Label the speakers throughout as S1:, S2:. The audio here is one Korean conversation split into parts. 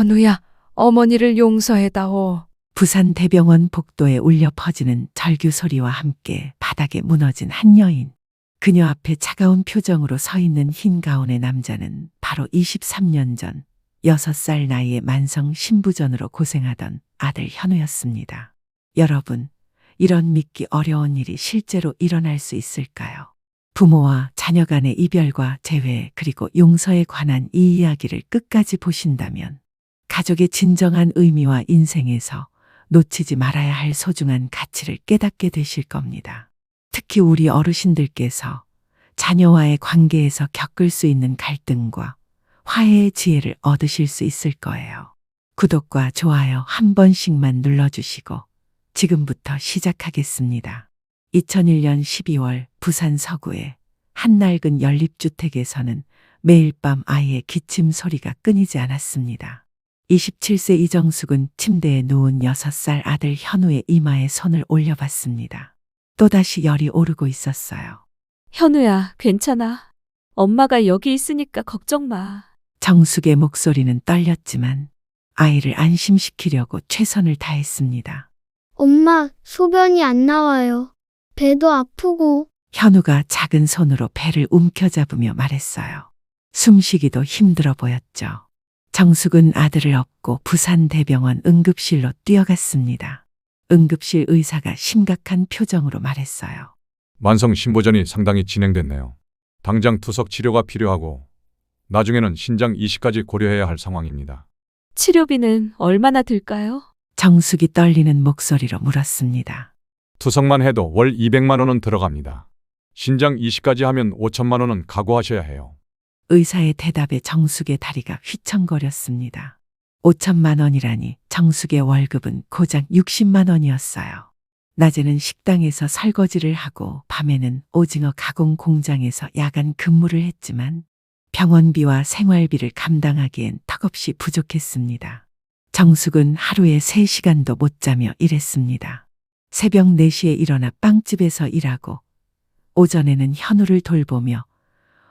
S1: 현우야, 어머니를 용서해다오.
S2: 부산 대병원 복도에 울려 퍼지는 절규 소리와 함께 바닥에 무너진 한 여인. 그녀 앞에 차가운 표정으로 서 있는 흰 가운의 남자는 바로 23년 전 6살 나이에 만성 신부전으로 고생하던 아들 현우였습니다. 여러분, 이런 믿기 어려운 일이 실제로 일어날 수 있을까요? 부모와 자녀 간의 이별과 재회 그리고 용서에 관한 이 이야기를 끝까지 보신다면 가족의 진정한 의미와 인생에서 놓치지 말아야 할 소중한 가치를 깨닫게 되실 겁니다. 특히 우리 어르신들께서 자녀와의 관계에서 겪을 수 있는 갈등과 화해의 지혜를 얻으실 수 있을 거예요. 구독과 좋아요 한 번씩만 눌러주시고 지금부터 시작하겠습니다. 2001년 12월 부산 서구의 한 낡은 연립주택에서는 매일 밤 아이의 기침 소리가 끊이지 않았습니다. 27세 이정숙은 침대에 누운 6살 아들 현우의 이마에 손을 올려봤습니다. 또다시 열이 오르고 있었어요.
S3: 현우야, 괜찮아. 엄마가 여기 있으니까 걱정 마.
S2: 정숙의 목소리는 떨렸지만 아이를 안심시키려고 최선을 다했습니다.
S4: 엄마, 소변이 안 나와요. 배도 아프고.
S2: 현우가 작은 손으로 배를 움켜잡으며 말했어요. 숨쉬기도 힘들어 보였죠. 정숙은 아들을 업고 부산 대병원 응급실로 뛰어갔습니다. 응급실 의사가 심각한 표정으로 말했어요.
S5: 만성 신부전이 상당히 진행됐네요. 당장 투석 치료가 필요하고 나중에는 신장 이식까지 고려해야 할 상황입니다.
S3: 치료비는 얼마나 들까요?
S2: 정숙이 떨리는 목소리로 물었습니다.
S5: 투석만 해도 월 200만 원은 들어갑니다. 신장 이식까지 하면 5천만 원은 각오하셔야 해요.
S2: 의사의 대답에 정숙의 다리가 휘청거렸습니다. 5천만 원이라니 정숙의 월급은 고작 60만 원이었어요. 낮에는 식당에서 설거지를 하고 밤에는 오징어 가공 공장에서 야간 근무를 했지만 병원비와 생활비를 감당하기엔 턱없이 부족했습니다. 정숙은 하루에 3시간도 못 자며 일했습니다. 새벽 4시에 일어나 빵집에서 일하고 오전에는 현우를 돌보며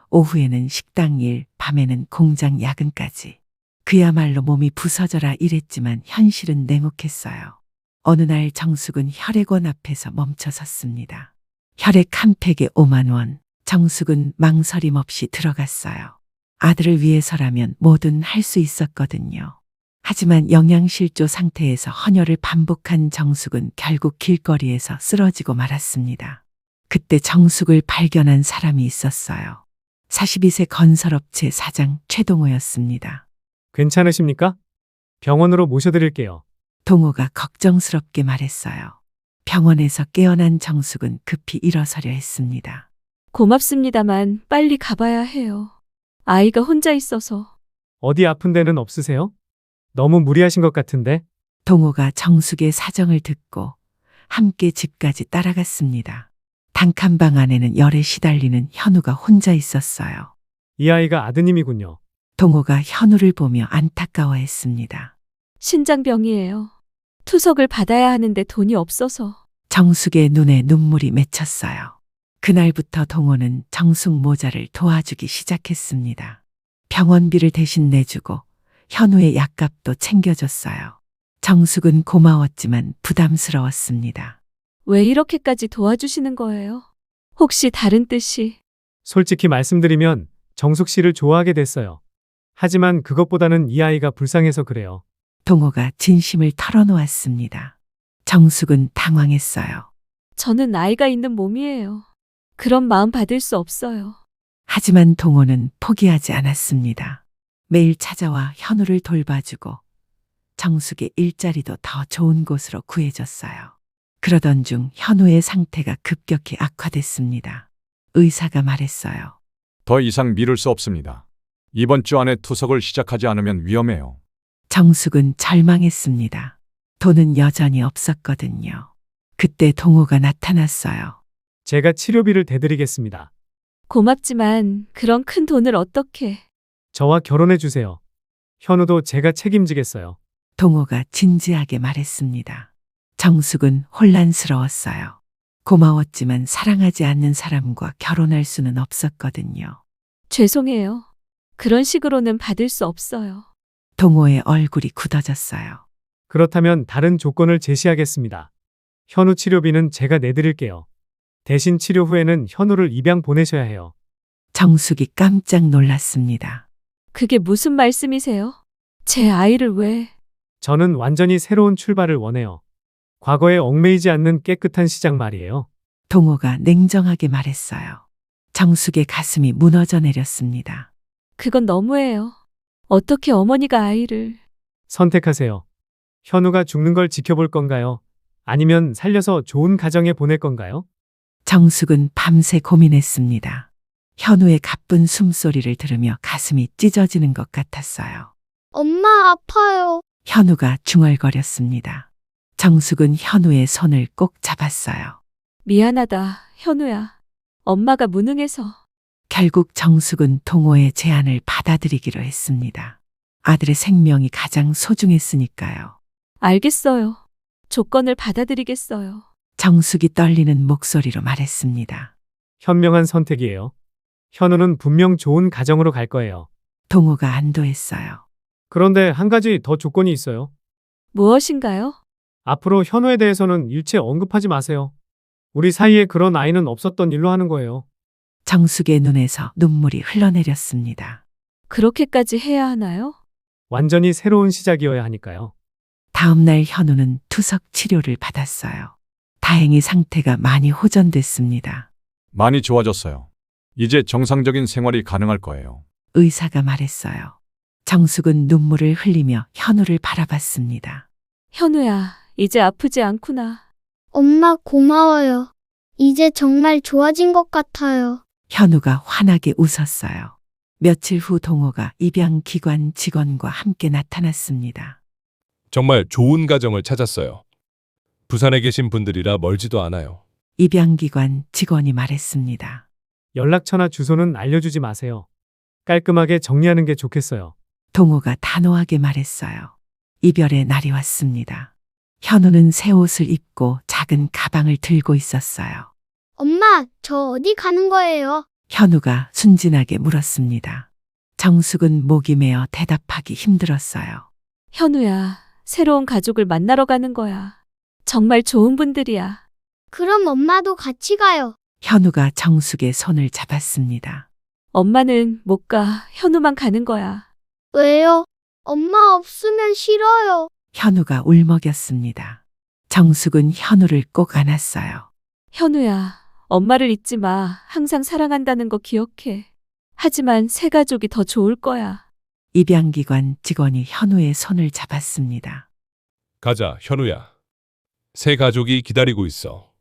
S2: 오후에는 식당 일, 밤에는 공장 야근까지. 그야말로 몸이 부서져라 일했지만 현실은 냉혹했어요. 어느 날 정숙은 혈액원 앞에서 멈춰 섰습니다. 혈액 한 팩에 5만 원. 정숙은 망설임 없이 들어갔어요. 아들을 위해서라면 뭐든 할 수 있었거든요. 하지만 영양실조 상태에서 헌혈을 반복한 정숙은 결국 길거리에서 쓰러지고 말았습니다. 그때 정숙을 발견한 사람이 있었어요. 42세 건설업체 사장 최동호였습니다.
S6: 괜찮으십니까? 병원으로 모셔드릴게요.
S2: 동호가 걱정스럽게 말했어요. 병원에서 깨어난 정숙은 급히 일어서려 했습니다.
S3: 고맙습니다만 빨리 가봐야 해요. 아이가 혼자 있어서.
S6: 어디 아픈 데는 없으세요? 너무 무리하신 것 같은데.
S2: 동호가 정숙의 사정을 듣고 함께 집까지 따라갔습니다. 단칸방 안에는 열에 시달리는 현우가 혼자 있었어요.
S6: 이 아이가 아드님이군요.
S2: 동호가 현우를 보며 안타까워했습니다.
S3: 신장병이에요. 투석을 받아야 하는데 돈이 없어서.
S2: 정숙의 눈에 눈물이 맺혔어요. 그날부터 동호는 정숙 모자를 도와주기 시작했습니다. 병원비를 대신 내주고 현우의 약값도 챙겨줬어요. 정숙은 고마웠지만 부담스러웠습니다.
S3: 왜 이렇게까지 도와주시는 거예요? 혹시 다른 뜻이?
S6: 솔직히 말씀드리면 정숙 씨를 좋아하게 됐어요. 하지만 그것보다는 이 아이가 불쌍해서 그래요.
S2: 동호가 진심을 털어놓았습니다. 정숙은 당황했어요.
S3: 저는 아이가 있는 몸이에요. 그런 마음 받을 수 없어요.
S2: 하지만 동호는 포기하지 않았습니다. 매일 찾아와 현우를 돌봐주고 정숙의 일자리도 더 좋은 곳으로 구해줬어요. 그러던 중 현우의 상태가 급격히 악화됐습니다. 의사가 말했어요.
S5: 더 이상 미룰 수 없습니다. 이번 주 안에 투석을 시작하지 않으면 위험해요.
S2: 정숙은 절망했습니다. 돈은 여전히 없었거든요. 그때 동호가 나타났어요.
S6: 제가 치료비를 대드리겠습니다.
S3: 고맙지만 그런 큰 돈을 어떻게?
S6: 저와 결혼해 주세요. 현우도 제가 책임지겠어요.
S2: 동호가 진지하게 말했습니다. 정숙은 혼란스러웠어요. 고마웠지만 사랑하지 않는 사람과 결혼할 수는 없었거든요.
S3: 죄송해요. 그런 식으로는 받을 수 없어요.
S2: 동호의 얼굴이 굳어졌어요.
S6: 그렇다면 다른 조건을 제시하겠습니다. 현우 치료비는 제가 내드릴게요. 대신 치료 후에는 현우를 입양 보내셔야 해요.
S2: 정숙이 깜짝 놀랐습니다.
S3: 그게 무슨 말씀이세요? 제 아이를 왜?
S6: 저는 완전히 새로운 출발을 원해요. 과거에 얽매이지 않는 깨끗한 시작 말이에요.
S2: 동호가 냉정하게 말했어요. 정숙의 가슴이 무너져 내렸습니다.
S3: 그건 너무해요. 어떻게 어머니가 아이를...
S6: 선택하세요. 현우가 죽는 걸 지켜볼 건가요? 아니면 살려서 좋은 가정에 보낼 건가요?
S2: 정숙은 밤새 고민했습니다. 현우의 가쁜 숨소리를 들으며 가슴이 찢어지는 것 같았어요.
S4: 엄마 아파요.
S2: 현우가 중얼거렸습니다. 정숙은 현우의 손을 꼭 잡았어요.
S3: 미안하다, 현우야. 엄마가 무능해서.
S2: 결국 정숙은 동호의 제안을 받아들이기로 했습니다. 아들의 생명이 가장 소중했으니까요.
S3: 알겠어요. 조건을 받아들이겠어요.
S2: 정숙이 떨리는 목소리로 말했습니다.
S6: 현명한 선택이에요. 현우는 분명 좋은 가정으로 갈 거예요.
S2: 동호가 안도했어요.
S6: 그런데 한 가지 더 조건이 있어요.
S3: 무엇인가요?
S6: 앞으로 현우에 대해서는 일체 언급하지 마세요. 우리 사이에 그런 아이는 없었던 일로 하는 거예요.
S2: 정숙의 눈에서 눈물이 흘러내렸습니다.
S3: 그렇게까지 해야 하나요?
S6: 완전히 새로운 시작이어야 하니까요.
S2: 다음 날 현우는 투석 치료를 받았어요. 다행히 상태가 많이 호전됐습니다.
S5: 많이 좋아졌어요. 이제 정상적인 생활이 가능할 거예요.
S2: 의사가 말했어요. 정숙은 눈물을 흘리며 현우를 바라봤습니다.
S3: 현우야, 이제 아프지 않구나.
S4: 엄마 고마워요. 이제 정말 좋아진 것 같아요.
S2: 현우가 환하게 웃었어요. 며칠 후 동호가 입양기관 직원과 함께 나타났습니다.
S7: 정말 좋은 가정을 찾았어요. 부산에 계신 분들이라 멀지도 않아요.
S2: 입양기관 직원이 말했습니다.
S6: 연락처나 주소는 알려주지 마세요. 깔끔하게 정리하는 게 좋겠어요.
S2: 동호가 단호하게 말했어요. 이별의 날이 왔습니다. 현우는 새 옷을 입고 작은 가방을 들고 있었어요.
S4: 엄마, 저 어디 가는 거예요?
S2: 현우가 순진하게 물었습니다. 정숙은 목이 메어 대답하기 힘들었어요.
S3: 현우야, 새로운 가족을 만나러 가는 거야. 정말 좋은 분들이야.
S4: 그럼 엄마도 같이 가요.
S2: 현우가 정숙의 손을 잡았습니다.
S3: 엄마는 못 가. 현우만 가는 거야.
S4: 왜요? 엄마 없으면 싫어요.
S2: 현우가 울먹였습니다. 정숙은 현우를 꼭 안았어요.
S3: 현우야, 엄마를 잊지 마. 항상 사랑한다는 거 기억해. 하지만 새 가족이 더 좋을 거야.
S2: 입양기관 직원이 현우의 손을 잡았습니다.
S7: 가자, 현우야. 새 가족이 기다리고 있어.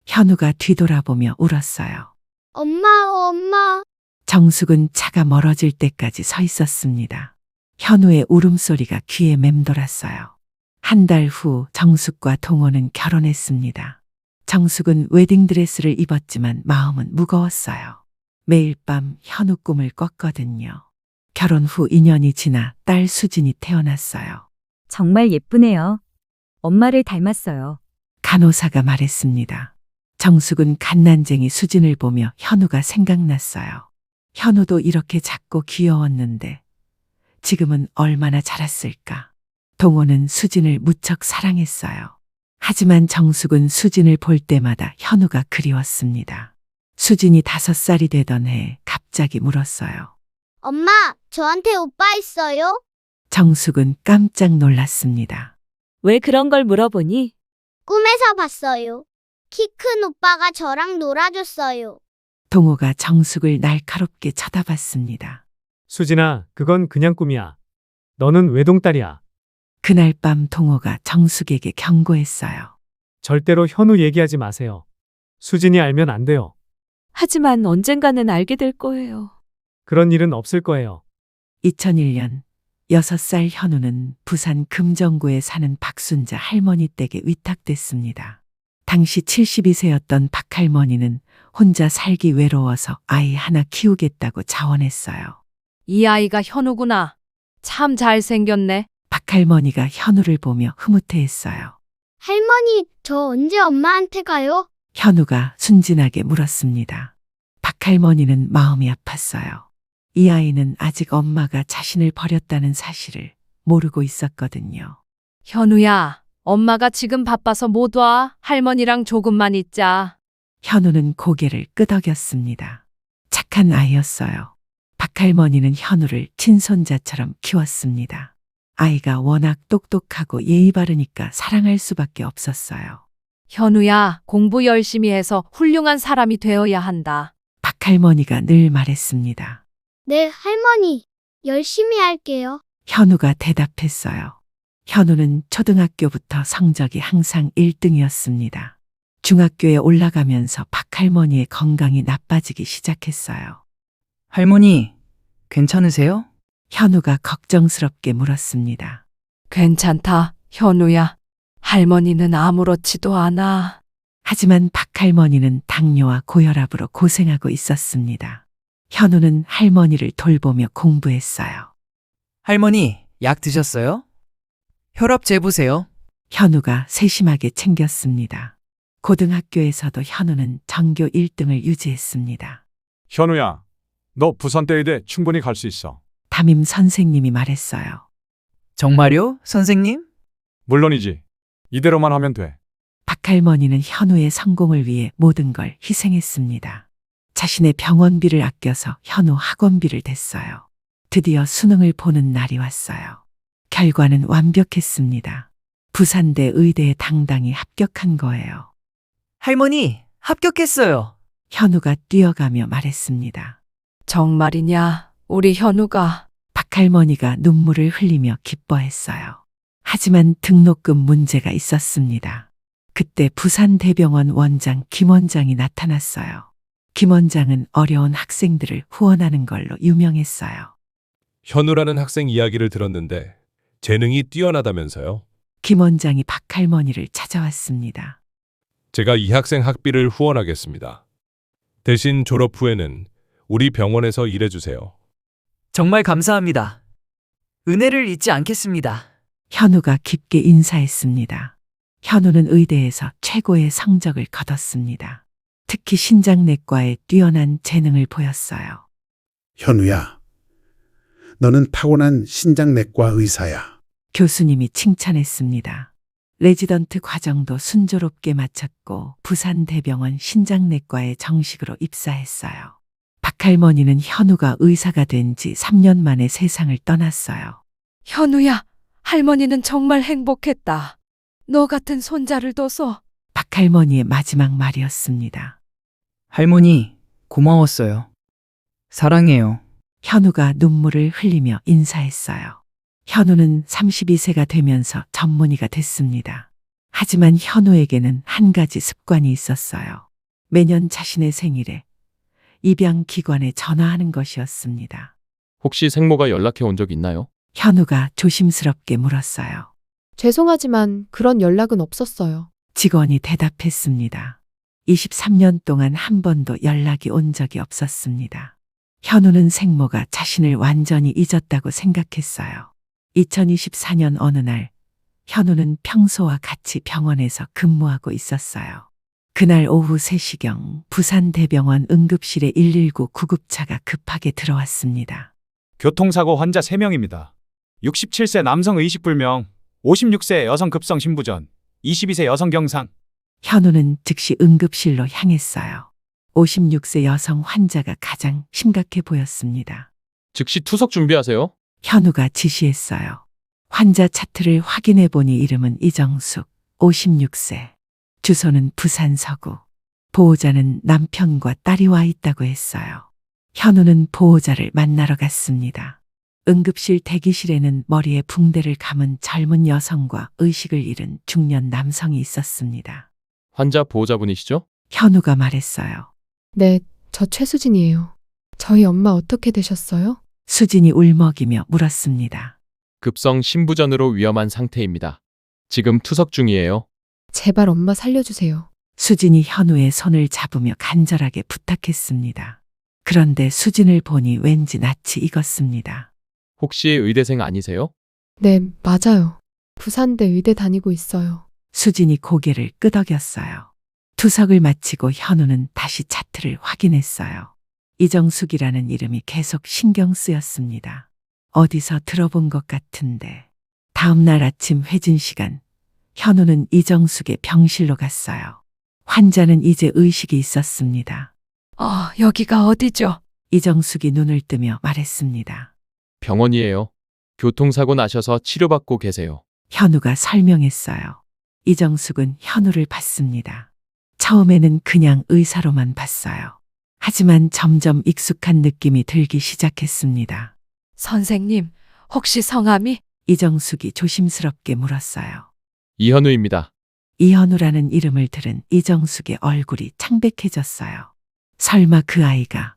S2: 현우가 뒤돌아보며 울었어요.
S4: 엄마.
S2: 정숙은 차가 멀어질 때까지 서 있었습니다. 현우의 울음소리가 귀에 맴돌았어요. 한 달 후 정숙과 동호는 결혼했습니다. 정숙은 웨딩드레스를 입었지만 마음은 무거웠어요. 매일 밤 현우 꿈을 꿨거든요. 결혼 후 2년이 지나 딸 수진이 태어났어요.
S8: 정말 예쁘네요. 엄마를 닮았어요.
S2: 간호사가 말했습니다. 정숙은 갓난쟁이 수진을 보며 현우가 생각났어요. 현우도 이렇게 작고 귀여웠는데 지금은 얼마나 자랐을까. 동호는 수진을 무척 사랑했어요. 하지만 정숙은 수진을 볼 때마다 현우가 그리웠습니다. 수진이 5살이 되던 해 갑자기 물었어요.
S4: 엄마, 저한테 오빠 있어요?
S2: 정숙은 깜짝 놀랐습니다.
S3: 왜 그런 걸 물어보니?
S4: 꿈에서 봤어요. 키 큰 오빠가 저랑 놀아줬어요.
S2: 동호가 정숙을 날카롭게 쳐다봤습니다.
S6: 수진아, 그건 그냥 꿈이야. 너는 외동딸이야.
S2: 그날 밤 동호가 정숙에게 경고했어요.
S6: 절대로 현우 얘기하지 마세요. 수진이 알면 안 돼요.
S3: 하지만 언젠가는 알게 될 거예요.
S6: 그런 일은 없을 거예요.
S2: 2001년 6살 현우는 부산 금정구에 사는 박순자 할머니 댁에 위탁됐습니다. 당시 72세였던 박할머니는 혼자 살기 외로워서 아이 하나 키우겠다고 자원했어요.
S1: 이 아이가 현우구나. 참 잘생겼네.
S2: 박할머니가 현우를 보며 흐뭇해했어요.
S4: 할머니, 저 언제 엄마한테 가요?
S2: 현우가 순진하게 물었습니다. 박할머니는 마음이 아팠어요. 이 아이는 아직 엄마가 자신을 버렸다는 사실을 모르고 있었거든요.
S1: 현우야, 엄마가 지금 바빠서 못 와. 할머니랑 조금만 있자.
S2: 현우는 고개를 끄덕였습니다. 착한 아이였어요. 박할머니는 현우를 친손자처럼 키웠습니다. 아이가 워낙 똑똑하고 예의 바르니까 사랑할 수밖에 없었어요.
S1: 현우야, 공부 열심히 해서 훌륭한 사람이 되어야 한다.
S2: 박할머니가 늘 말했습니다.
S4: 네, 할머니. 열심히 할게요.
S2: 현우가 대답했어요. 현우는 초등학교부터 성적이 항상 1등이었습니다. 중학교에 올라가면서 박할머니의 건강이 나빠지기 시작했어요.
S9: 할머니, 괜찮으세요?
S2: 현우가 걱정스럽게 물었습니다.
S1: 괜찮다, 현우야. 할머니는 아무렇지도 않아.
S2: 하지만 박할머니는 당뇨와 고혈압으로 고생하고 있었습니다. 현우는 할머니를 돌보며 공부했어요.
S9: 할머니, 약 드셨어요? 혈압 재보세요.
S2: 현우가 세심하게 챙겼습니다. 고등학교에서도 현우는 전교 1등을 유지했습니다.
S5: 현우야, 너 부산대의대 충분히 갈 수 있어.
S2: 담임 선생님이 말했어요.
S9: 정말요, 선생님?
S5: 물론이지. 이대로만 하면 돼.
S2: 박할머니는 현우의 성공을 위해 모든 걸 희생했습니다. 자신의 병원비를 아껴서 현우 학원비를 댔어요. 드디어 수능을 보는 날이 왔어요. 결과는 완벽했습니다. 부산대 의대에 당당히 합격한 거예요.
S9: 할머니, 합격했어요.
S2: 현우가 뛰어가며 말했습니다.
S1: 정말이냐, 우리 현우가.
S2: 박할머니가 눈물을 흘리며 기뻐했어요. 하지만 등록금 문제가 있었습니다. 그때 부산대병원 원장 김 원장이 나타났어요. 김 원장은 어려운 학생들을 후원하는 걸로 유명했어요.
S7: 현우라는 학생 이야기를 들었는데 재능이 뛰어나다면서요.
S2: 김 원장이 박할머니를 찾아왔습니다.
S7: 제가 이 학생 학비를 후원하겠습니다. 대신 졸업 후에는 우리 병원에서 일해주세요.
S9: 정말 감사합니다. 은혜를 잊지 않겠습니다.
S2: 현우가 깊게 인사했습니다. 현우는 의대에서 최고의 성적을 거뒀습니다. 특히 신장내과에 뛰어난 재능을 보였어요.
S10: 현우야, 너는 타고난 신장내과 의사야.
S2: 교수님이 칭찬했습니다. 레지던트 과정도 순조롭게 마쳤고 부산대병원 신장내과에 정식으로 입사했어요. 박할머니는 현우가 의사가 된 지 3년 만에 세상을 떠났어요.
S1: 현우야, 할머니는 정말 행복했다. 너 같은 손자를 둬서.
S2: 박할머니의 마지막 말이었습니다.
S9: 할머니, 고마웠어요. 사랑해요.
S2: 현우가 눈물을 흘리며 인사했어요. 현우는 32세가 되면서 전문의가 됐습니다. 하지만 현우에게는 한 가지 습관이 있었어요. 매년 자신의 생일에 입양기관에 전화하는 것이었습니다.
S11: 혹시 생모가 연락해 온 적 있나요?
S2: 현우가 조심스럽게 물었어요.
S12: 죄송하지만 그런 연락은 없었어요.
S2: 직원이 대답했습니다. 23년 동안 한 번도 연락이 온 적이 없었습니다. 현우는 생모가 자신을 완전히 잊었다고 생각했어요. 2024년 어느 날 현우는 평소와 같이 병원에서 근무하고 있었어요. 그날 오후 3시경 부산대병원 응급실에 119 구급차가 급하게 들어왔습니다.
S13: 교통사고 환자 3명입니다. 67세 남성 의식불명, 56세 여성 급성 심부전, 22세 여성 경상.
S2: 현우는 즉시 응급실로 향했어요. 56세 여성 환자가 가장 심각해 보였습니다.
S11: 즉시 투석 준비하세요.
S2: 현우가 지시했어요. 환자 차트를 확인해 보니 이름은 이정숙, 56세. 주소는 부산 서구. 보호자는 남편과 딸이 와 있다고 했어요. 현우는 보호자를 만나러 갔습니다. 응급실 대기실에는 머리에 붕대를 감은 젊은 여성과 의식을 잃은 중년 남성이 있었습니다.
S11: 환자 보호자분이시죠?
S2: 현우가 말했어요.
S12: 네, 저 최수진이에요. 저희 엄마 어떻게 되셨어요?
S2: 수진이 울먹이며 물었습니다.
S11: 급성 심부전으로 위험한 상태입니다. 지금 투석 중이에요.
S12: 제발 엄마 살려주세요.
S2: 수진이 현우의 손을 잡으며 간절하게 부탁했습니다. 그런데 수진을 보니 왠지 낯이 익었습니다.
S11: 혹시 의대생 아니세요?
S12: 네, 맞아요. 부산대 의대 다니고 있어요.
S2: 수진이 고개를 끄덕였어요. 투석을 마치고 현우는 다시 차트를 확인했어요. 이정숙이라는 이름이 계속 신경 쓰였습니다. 어디서 들어본 것 같은데 다음 날 아침 회진 시간, 현우는 이정숙의 병실로 갔어요. 환자는 이제 의식이 있었습니다.
S1: 여기가 어디죠?
S2: 이정숙이 눈을 뜨며 말했습니다.
S11: 병원이에요. 교통사고 나셔서 치료받고 계세요.
S2: 현우가 설명했어요. 이정숙은 현우를 봤습니다. 처음에는 그냥 의사로만 봤어요. 하지만 점점 익숙한 느낌이 들기 시작했습니다.
S1: 선생님, 혹시 성함이?
S2: 이정숙이 조심스럽게 물었어요.
S11: 이현우입니다.
S2: 이현우라는 이름을 들은 이정숙의 얼굴이 창백해졌어요. 설마 그 아이가.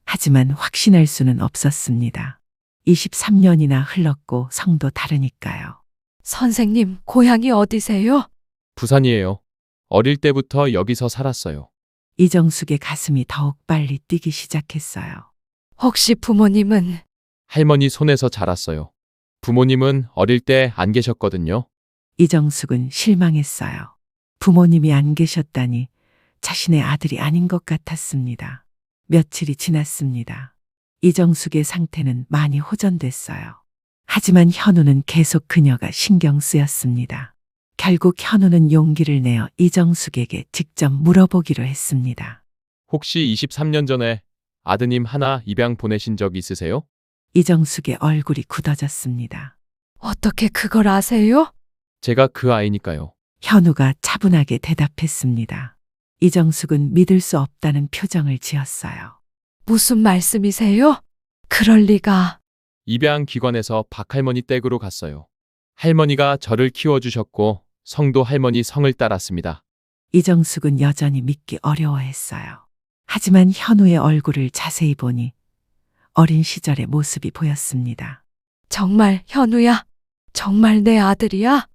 S2: 하지만 확신할 수는 없었습니다. 23년이나 흘렀고 성도 다르니까요.
S1: 선생님, 고향이 어디세요?
S11: 부산이에요. 어릴 때부터 여기서 살았어요.
S2: 이정숙의 가슴이 더욱 빨리 뛰기 시작했어요.
S1: 혹시 부모님은?
S11: 할머니 손에서 자랐어요. 부모님은 어릴 때 안 계셨거든요.
S2: 이정숙은 실망했어요. 부모님이 안 계셨다니 자신의 아들이 아닌 것 같았습니다. 며칠이 지났습니다. 이정숙의 상태는 많이 호전됐어요. 하지만 현우는 계속 그녀가 신경 쓰였습니다. 결국 현우는 용기를 내어 이정숙에게 직접 물어보기로 했습니다.
S11: 혹시 23년 전에 아드님 하나 입양 보내신 적 있으세요?
S2: 이정숙의 얼굴이 굳어졌습니다.
S1: 어떻게 그걸 아세요?
S11: 제가 그 아이니까요.
S2: 현우가 차분하게 대답했습니다. 이정숙은 믿을 수 없다는 표정을 지었어요.
S1: 무슨 말씀이세요? 그럴 리가.
S11: 입양 기관에서 박할머니 댁으로 갔어요. 할머니가 저를 키워주셨고 성도 할머니 성을 따랐습니다.
S2: 이정숙은 여전히 믿기 어려워했어요. 하지만 현우의 얼굴을 자세히 보니 어린 시절의 모습이 보였습니다.
S1: 정말 현우야? 정말 내 아들이야?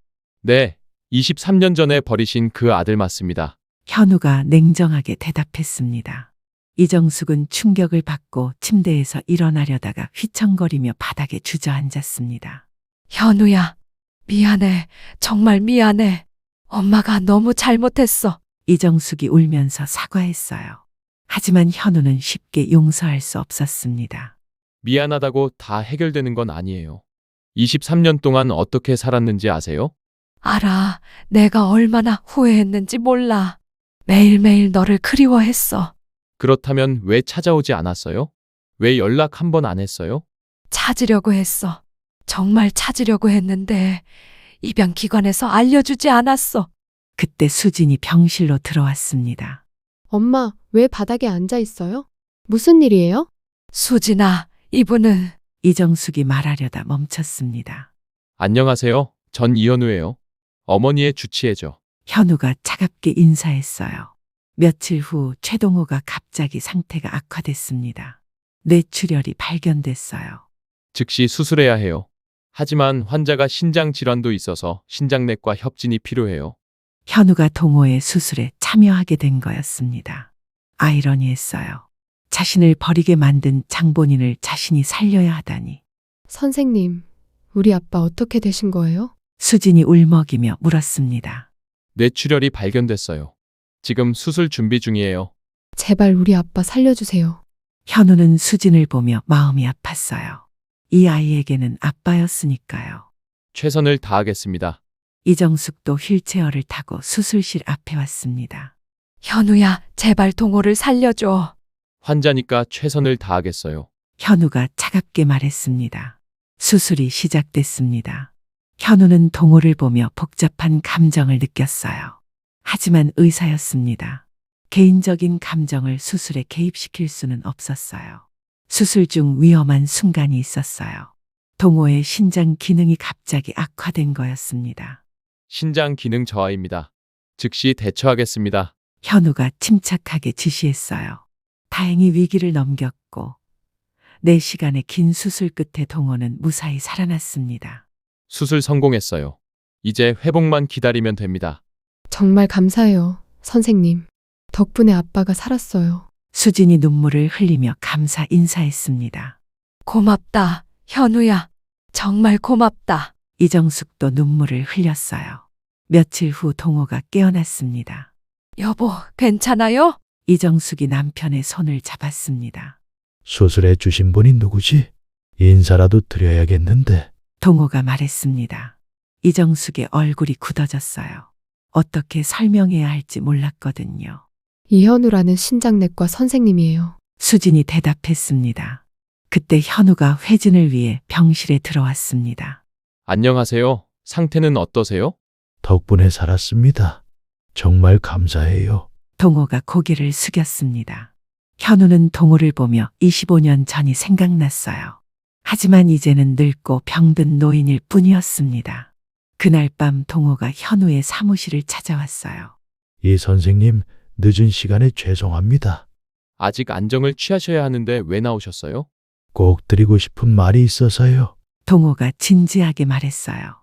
S11: 네, 23년 전에 버리신 그 아들 맞습니다.
S2: 현우가 냉정하게 대답했습니다. 이정숙은 충격을 받고 침대에서 일어나려다가 휘청거리며 바닥에 주저앉았습니다.
S1: 현우야, 미안해. 정말 미안해. 엄마가 너무 잘못했어.
S2: 이정숙이 울면서 사과했어요. 하지만 현우는 쉽게 용서할 수 없었습니다.
S11: 미안하다고 다 해결되는 건 아니에요. 23년 동안 어떻게 살았는지 아세요?
S1: 알아. 내가 얼마나 후회했는지 몰라. 매일매일 너를 그리워했어.
S11: 그렇다면 왜 찾아오지 않았어요? 왜 연락 한 번 안 했어요?
S1: 찾으려고 했어. 정말 찾으려고 했는데 입양기관에서 알려주지 않았어.
S2: 그때 수진이 병실로 들어왔습니다.
S12: 엄마, 왜 바닥에 앉아 있어요? 무슨 일이에요?
S1: 수진아, 이분은.
S2: 이정숙이 말하려다 멈췄습니다.
S11: 안녕하세요. 전 이현우예요. 어머니의 주치의죠.
S2: 현우가 차갑게 인사했어요. 며칠 후 최동호가 갑자기 상태가 악화됐습니다. 뇌출혈이 발견됐어요.
S11: 즉시 수술해야 해요. 하지만 환자가 신장 질환도 있어서 신장내과 협진이 필요해요.
S2: 현우가 동호의 수술에 참여하게 된 거였습니다. 아이러니했어요. 자신을 버리게 만든 장본인을 자신이 살려야 하다니.
S12: 선생님, 우리 아빠 어떻게 되신 거예요?
S2: 수진이 울먹이며 물었습니다.
S11: 뇌출혈이 발견됐어요. 지금 수술 준비 중이에요.
S12: 제발 우리 아빠 살려주세요.
S2: 현우는 수진을 보며 마음이 아팠어요. 이 아이에게는 아빠였으니까요.
S11: 최선을 다하겠습니다.
S2: 이정숙도 휠체어를 타고 수술실 앞에 왔습니다.
S1: 현우야, 제발 동호를 살려줘.
S11: 환자니까 최선을 다하겠어요.
S2: 현우가 차갑게 말했습니다. 수술이 시작됐습니다. 현우는 동호를 보며 복잡한 감정을 느꼈어요. 하지만 의사였습니다. 개인적인 감정을 수술에 개입시킬 수는 없었어요. 수술 중 위험한 순간이 있었어요. 동호의 신장 기능이 갑자기 악화된 거였습니다.
S11: 신장 기능 저하입니다. 즉시 대처하겠습니다.
S2: 현우가 침착하게 지시했어요. 다행히 위기를 넘겼고 4시간의 긴 수술 끝에 동호는 무사히 살아났습니다.
S11: 수술 성공했어요. 이제 회복만 기다리면 됩니다.
S12: 정말 감사해요, 선생님. 덕분에 아빠가 살았어요.
S2: 수진이 눈물을 흘리며 감사 인사했습니다.
S1: 고맙다, 현우야. 정말 고맙다.
S2: 이정숙도 눈물을 흘렸어요. 며칠 후 동호가 깨어났습니다.
S1: 여보, 괜찮아요?
S2: 이정숙이 남편의 손을 잡았습니다.
S14: 수술해 주신 분이 누구지? 인사라도 드려야겠는데.
S2: 동호가 말했습니다. 이정숙의 얼굴이 굳어졌어요. 어떻게 설명해야 할지 몰랐거든요.
S12: 이현우라는 신장내과 선생님이에요.
S2: 수진이 대답했습니다. 그때 현우가 회진을 위해 병실에 들어왔습니다.
S11: 안녕하세요. 상태는 어떠세요?
S14: 덕분에 살았습니다. 정말 감사해요.
S2: 동호가 고개를 숙였습니다. 현우는 동호를 보며 25년 전이 생각났어요. 하지만 이제는 늙고 병든 노인일 뿐이었습니다. 그날 밤 동호가 현우의 사무실을 찾아왔어요.
S14: 이 선생님, 늦은 시간에 죄송합니다.
S11: 아직 안정을 취하셔야 하는데 왜 나오셨어요?
S14: 꼭 드리고 싶은 말이 있어서요.
S2: 동호가 진지하게 말했어요.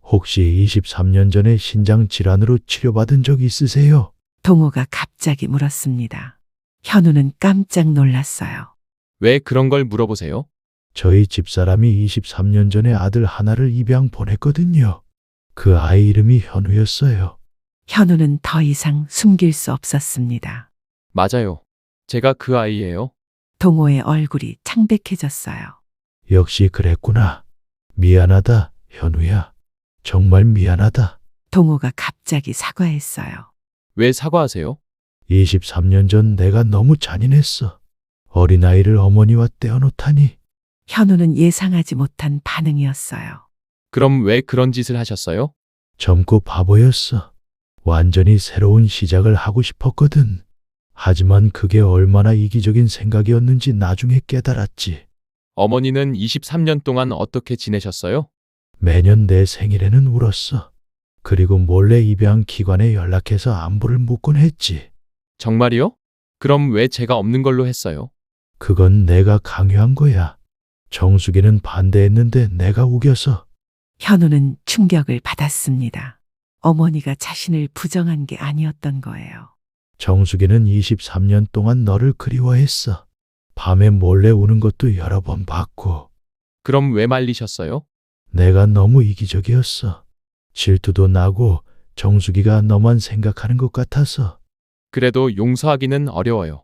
S14: 혹시 23년 전에 신장 질환으로 치료받은 적 있으세요?
S2: 동호가 갑자기 물었습니다. 현우는 깜짝 놀랐어요.
S11: 왜 그런 걸 물어보세요?
S14: 저희 집사람이 23년 전에 아들 하나를 입양 보냈거든요. 그 아이 이름이 현우였어요.
S2: 현우는 더 이상 숨길 수 없었습니다.
S11: 맞아요. 제가 그 아이예요.
S2: 동호의 얼굴이 창백해졌어요.
S14: 역시 그랬구나. 미안하다, 현우야. 정말 미안하다.
S2: 동호가 갑자기 사과했어요.
S11: 왜 사과하세요?
S14: 23년 전 내가 너무 잔인했어. 어린아이를 어머니와 떼어놓다니.
S2: 현우는 예상하지 못한 반응이었어요.
S11: 그럼 왜 그런 짓을 하셨어요?
S14: 젊고 바보였어. 완전히 새로운 시작을 하고 싶었거든. 하지만 그게 얼마나 이기적인 생각이었는지 나중에 깨달았지.
S11: 어머니는 23년 동안 어떻게 지내셨어요?
S14: 매년 내 생일에는 울었어. 그리고 몰래 입양 기관에 연락해서 안부를 묻곤 했지.
S11: 정말이요? 그럼 왜 제가 없는 걸로 했어요?
S14: 그건 내가 강요한 거야. 정수기는 반대했는데 내가 우겨서.
S2: 현우는 충격을 받았습니다. 어머니가 자신을 부정한 게 아니었던 거예요.
S14: 정수기는 23년 동안 너를 그리워했어. 밤에 몰래 우는 것도 여러 번 봤고.
S11: 그럼 왜 말리셨어요?
S14: 내가 너무 이기적이었어. 질투도 나고 정수기가 너만 생각하는 것 같아서.
S11: 그래도 용서하기는 어려워요.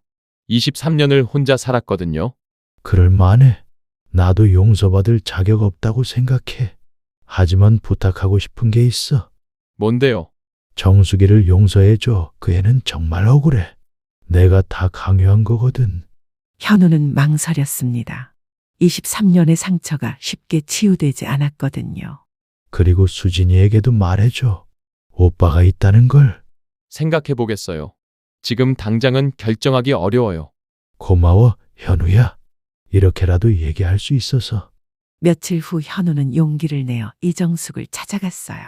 S11: 23년을 혼자 살았거든요.
S14: 그럴 만해. 나도 용서받을 자격 없다고 생각해. 하지만 부탁하고 싶은 게 있어.
S11: 뭔데요?
S14: 정수기를 용서해줘. 그 애는 정말 억울해. 내가 다 강요한 거거든.
S2: 현우는 망설였습니다. 23년의 상처가 쉽게 치유되지 않았거든요.
S14: 그리고 수진이에게도 말해줘. 오빠가 있다는 걸.
S11: 생각해 보겠어요. 지금 당장은 결정하기 어려워요.
S14: 고마워, 현우야. 이렇게라도 얘기할 수 있어서.
S2: 며칠 후 현우는 용기를 내어 이정숙을 찾아갔어요.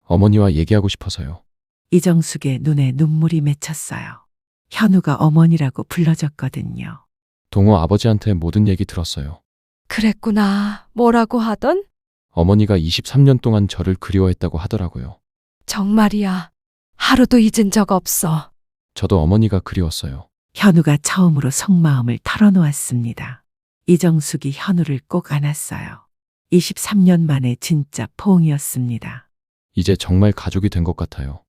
S11: 어머니와 얘기하고 싶어서요.
S2: 이정숙의 눈에 눈물이 맺혔어요. 현우가 어머니라고 불러줬거든요.
S11: 동호 아버지한테 모든 얘기 들었어요.
S1: 그랬구나. 뭐라고 하던?
S11: 어머니가 23년 동안 저를 그리워했다고 하더라고요.
S1: 정말이야. 하루도 잊은 적 없어.
S11: 저도 어머니가 그리웠어요.
S2: 현우가 처음으로 속마음을 털어놓았습니다. 이정숙이 현우를 꼭 안았어요. 23년 만에 진짜 포옹이었습니다.
S11: 이제 정말 가족이 된 것 같아요.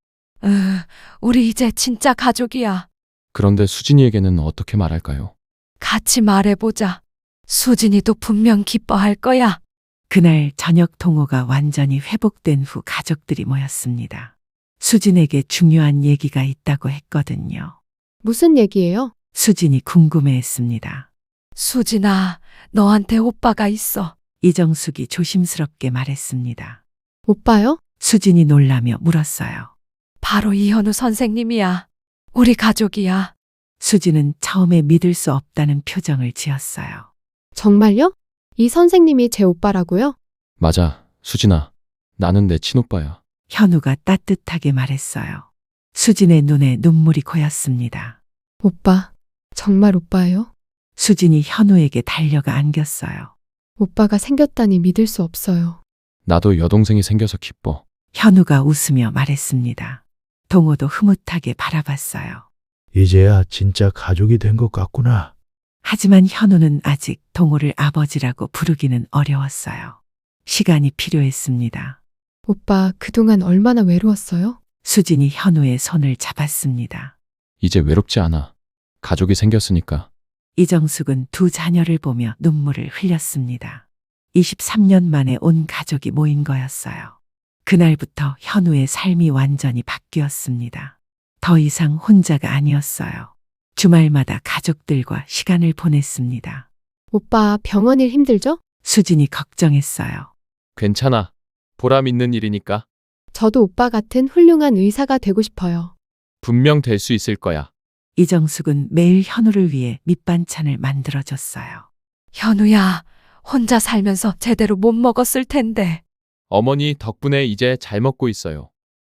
S1: 우리 이제 진짜 가족이야.
S11: 그런데 수진이에게는 어떻게 말할까요?
S1: 같이 말해보자. 수진이도 분명 기뻐할 거야.
S2: 그날 저녁 동호가 완전히 회복된 후 가족들이 모였습니다. 수진에게 중요한 얘기가 있다고 했거든요.
S12: 무슨 얘기예요?
S2: 수진이 궁금해했습니다.
S1: 수진아, 너한테 오빠가 있어.
S2: 이정숙이 조심스럽게 말했습니다.
S12: 오빠요?
S2: 수진이 놀라며 물었어요.
S1: 바로 이현우 선생님이야. 우리 가족이야.
S2: 수진은 처음에 믿을 수 없다는 표정을 지었어요.
S12: 정말요? 이 선생님이 제 오빠라고요?
S11: 맞아, 수진아. 나는 내 친오빠야.
S2: 현우가 따뜻하게 말했어요. 수진의 눈에 눈물이 고였습니다.
S12: 오빠, 정말 오빠예요?
S2: 수진이 현우에게 달려가 안겼어요.
S12: 오빠가 생겼다니 믿을 수 없어요.
S11: 나도 여동생이 생겨서 기뻐.
S2: 현우가 웃으며 말했습니다. 동호도 흐뭇하게 바라봤어요.
S14: 이제야 진짜 가족이 된 것 같구나.
S2: 하지만 현우는 아직 동호를 아버지라고 부르기는 어려웠어요. 시간이 필요했습니다.
S12: 오빠 그동안 얼마나 외로웠어요?
S2: 수진이 현우의 손을 잡았습니다.
S11: 이제 외롭지 않아. 가족이 생겼으니까.
S2: 이정숙은 두 자녀를 보며 눈물을 흘렸습니다. 23년 만에 온 가족이 모인 거였어요. 그날부터 현우의 삶이 완전히 바뀌었습니다. 더 이상 혼자가 아니었어요. 주말마다 가족들과 시간을 보냈습니다.
S12: 오빠 병원 일 힘들죠?
S2: 수진이 걱정했어요.
S11: 괜찮아. 보람 있는 일이니까.
S12: 저도 오빠 같은 훌륭한 의사가 되고 싶어요.
S11: 분명 될 수 있을 거야.
S2: 이정숙은 매일 현우를 위해 밑반찬을 만들어줬어요.
S1: 현우야, 혼자 살면서 제대로 못 먹었을 텐데.
S11: 어머니 덕분에 이제 잘 먹고 있어요.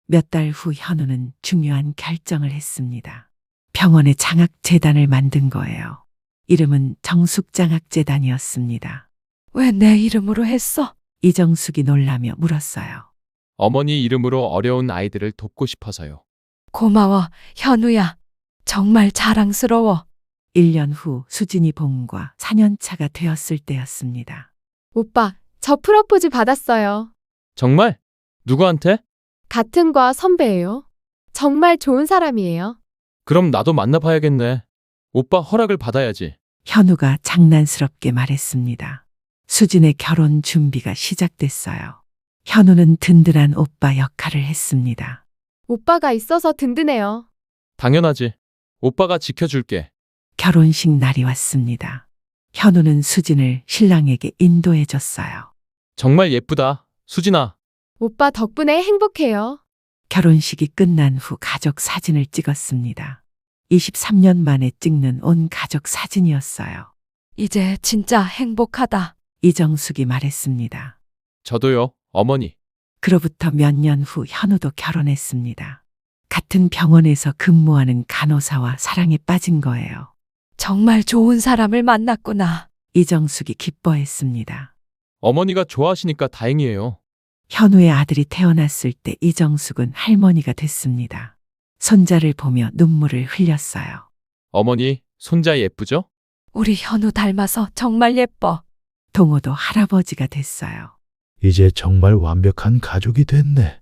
S2: 몇 달 후 현우는 중요한 결정을 했습니다. 병원에 장학재단을 만든 거예요. 이름은 정숙장학재단이었습니다.
S1: 왜 내 이름으로 했어?
S2: 이정숙이 놀라며 물었어요.
S11: 어머니 이름으로 어려운 아이들을 돕고 싶어서요.
S1: 고마워, 현우야. 정말 자랑스러워.
S2: 1년 후 수진이 봄과 4년차가 되었을 때였습니다.
S12: 오빠, 저 프로포즈 받았어요.
S11: 정말? 누구한테?
S12: 같은 과 선배예요. 정말 좋은 사람이에요.
S11: 그럼 나도 만나봐야겠네. 오빠 허락을 받아야지.
S2: 현우가 장난스럽게 말했습니다. 수진의 결혼 준비가 시작됐어요. 현우는 든든한 오빠 역할을 했습니다.
S12: 오빠가 있어서 든든해요.
S11: 당연하지. 오빠가 지켜줄게.
S2: 결혼식 날이 왔습니다. 현우는 수진을 신랑에게 인도해 줬어요.
S11: 정말 예쁘다. 수진아.
S12: 오빠 덕분에 행복해요.
S2: 결혼식이 끝난 후 가족 사진을 찍었습니다. 23년 만에 찍는 온 가족 사진이었어요.
S1: 이제 진짜 행복하다.
S2: 이정숙이 말했습니다.
S11: 저도요, 어머니.
S2: 그로부터 몇 년 후 현우도 결혼했습니다. 같은 병원에서 근무하는 간호사와 사랑에 빠진 거예요.
S1: 정말 좋은 사람을 만났구나.
S2: 이정숙이 기뻐했습니다.
S11: 어머니가 좋아하시니까 다행이에요.
S2: 현우의 아들이 태어났을 때 이정숙은 할머니가 됐습니다. 손자를 보며 눈물을 흘렸어요.
S11: 어머니, 손자 예쁘죠?
S1: 우리 현우 닮아서 정말 예뻐.
S2: 동호도 할아버지가 됐어요.
S14: 이제 정말 완벽한 가족이 됐네.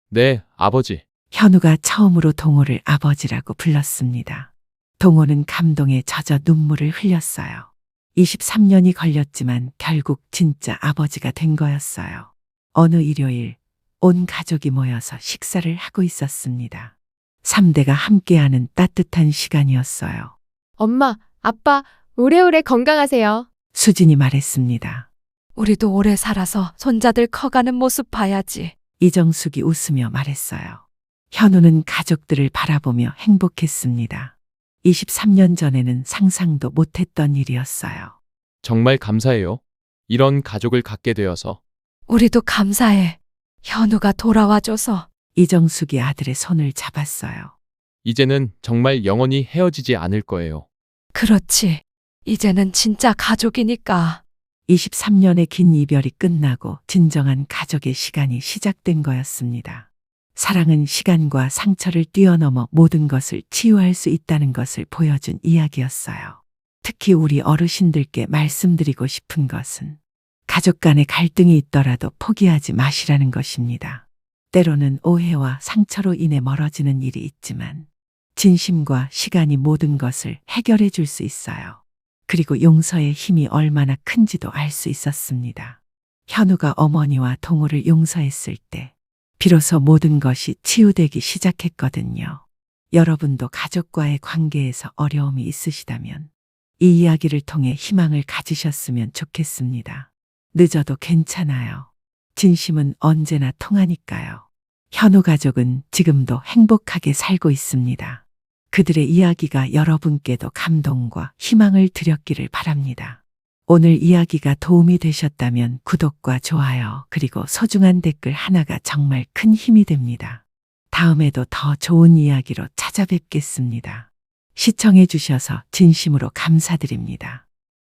S11: 네, 아버지.
S2: 현우가 처음으로 동호를 아버지라고 불렀습니다. 동호는 감동에 젖어 눈물을 흘렸어요. 23년이 걸렸지만 결국 진짜 아버지가 된 거였어요. 어느 일요일 온 가족이 모여서 식사를 하고 있었습니다. 3대가 함께하는 따뜻한 시간이었어요.
S12: 엄마, 아빠, 오래오래 건강하세요.
S2: 수진이 말했습니다.
S1: 우리도 오래 살아서 손자들 커가는 모습 봐야지.
S2: 이정숙이 웃으며 말했어요. 현우는 가족들을 바라보며 행복했습니다. 23년 전에는 상상도 못했던 일이었어요.
S11: 정말 감사해요. 이런 가족을 갖게 되어서.
S1: 우리도 감사해. 현우가 돌아와줘서.
S2: 이정숙이 아들의 손을 잡았어요.
S11: 이제는 정말 영원히 헤어지지 않을 거예요.
S1: 그렇지. 이제는 진짜 가족이니까.
S2: 23년의 긴 이별이 끝나고 진정한 가족의 시간이 시작된 거였습니다. 사랑은 시간과 상처를 뛰어넘어 모든 것을 치유할 수 있다는 것을 보여준 이야기였어요. 특히 우리 어르신들께 말씀드리고 싶은 것은 가족 간의 갈등이 있더라도 포기하지 마시라는 것입니다. 때로는 오해와 상처로 인해 멀어지는 일이 있지만 진심과 시간이 모든 것을 해결해 줄 수 있어요. 그리고 용서의 힘이 얼마나 큰지도 알 수 있었습니다. 현우가 어머니와 동호를 용서했을 때 비로소 모든 것이 치유되기 시작했거든요. 여러분도 가족과의 관계에서 어려움이 있으시다면 이 이야기를 통해 희망을 가지셨으면 좋겠습니다. 늦어도 괜찮아요. 진심은 언제나 통하니까요. 현우 가족은 지금도 행복하게 살고 있습니다. 그들의 이야기가 여러분께도 감동과 희망을 드렸기를 바랍니다. 오늘 이야기가 도움이 되셨다면 구독과 좋아요 그리고 소중한 댓글 하나가 정말 큰 힘이 됩니다. 다음에도 더 좋은 이야기로 찾아뵙겠습니다. 시청해 주셔서 진심으로 감사드립니다.